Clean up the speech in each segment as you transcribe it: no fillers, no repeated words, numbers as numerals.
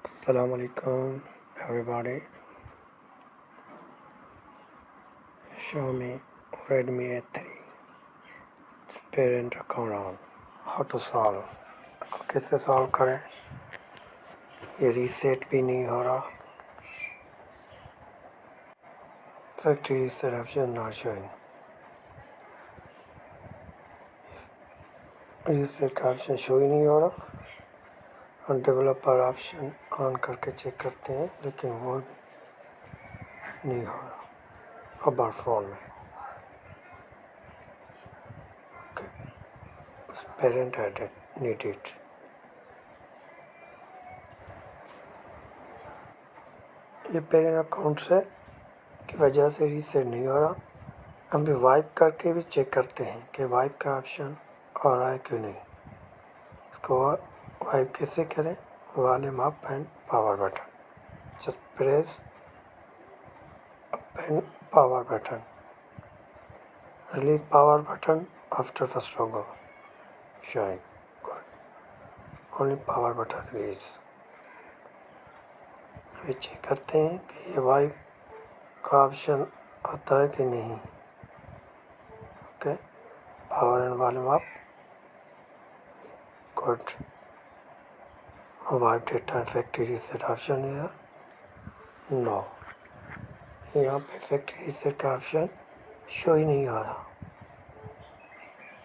Assalamu alaikum everybody. Xiaomi Redmi A3 its parent account. How to solve? इसको कैसे solve करें? ये reset भी नहीं हो रहा. Factory reset option not showing. Reset का ऑप्शन शो ही नहीं हो रहा. और डेवलपर ऑप्शन ऑन करके चेक करते हैं लेकिन वो भी नहीं हो रहा. अबाउट फ़ोन में पेरेंट एडेड नीडेड. ये पेरेंट अकाउंट से की वजह से रीसेट नहीं हो रहा. हम भी वाइप करके भी चेक करते हैं कि वाइप का ऑप्शन आ रहा है क्यों नहीं. इसको वाइप कैसे करें? Volume up and power button. Just press up and power button. Release power button after first logo showing. Good. Only power button release. अभी चेक करते हैं कि ये वाइप का ऑप्शन आता है कि नहीं. Okay. Power and volume up. Good. Wipe data factory reset option है नो. यहाँ पे फैक्ट्री रीसेट का ऑप्शन शो ही नहीं आ रहा.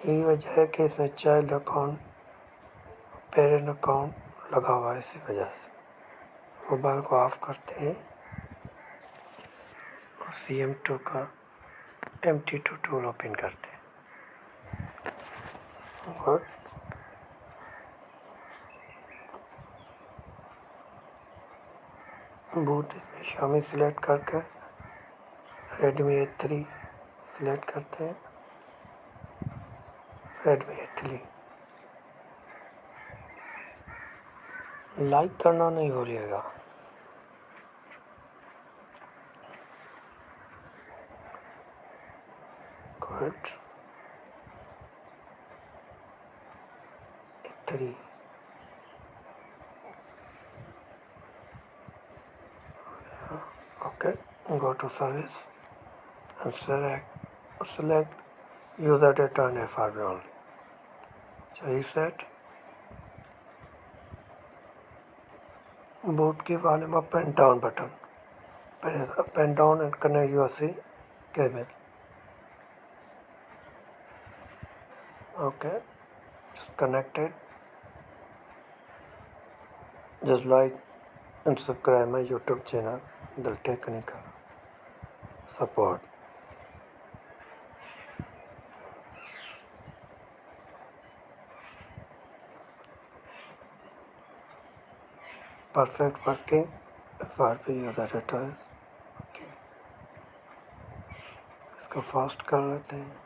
यही वजह है कि इसमें चाइल्ड अकाउंट पेरेंट अकाउंट लगा हुआ है. इसी वजह से मोबाइल को ऑफ करते हैं और CM2 का MT2 टूल ओपन करते हैं. गुड. बूट इसमें Xiaomi सिलेक्ट करके Redmi A3 सिलेक्ट करते हैं. Redmi A3 लाइक करना नहीं भूलिएगा. Good. A3 okay. Go to service and select user data and FRB only. So reset. Boot की volume up and down button. Press up and down and connect USB cable. Okay, just connected. Just like and subscribe my YouTube channel, The Technical Support. Perfect working. FRP user data है. Okay. इसको fast कर लेते हैं.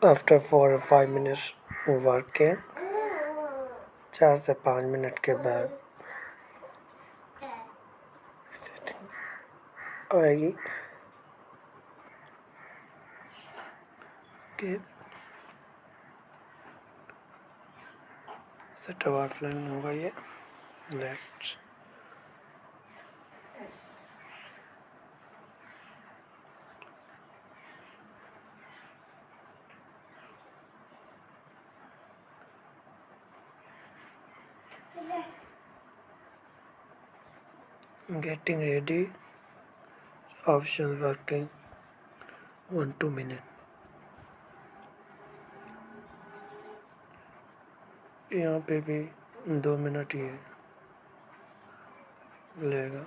After 4 or 5 minutes working, 4 से 5 minute के बाद setting आएगी. Skip. Setup offline होगा ये. Next. Getting ready. Options working. 1-2 minutes. यहाँ पे भी 2 मिनट ही लेगा.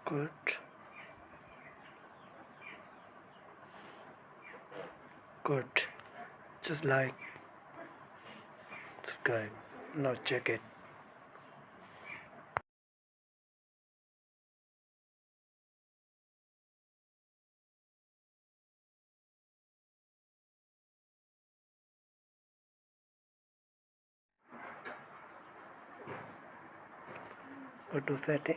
Good. Good. just like, subscribe. Now check it. Go to setting,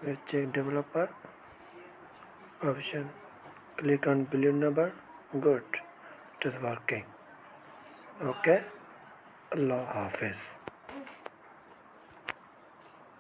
we check developer option, click on billion number. Good, it is working. Okay, Allah Hafiz.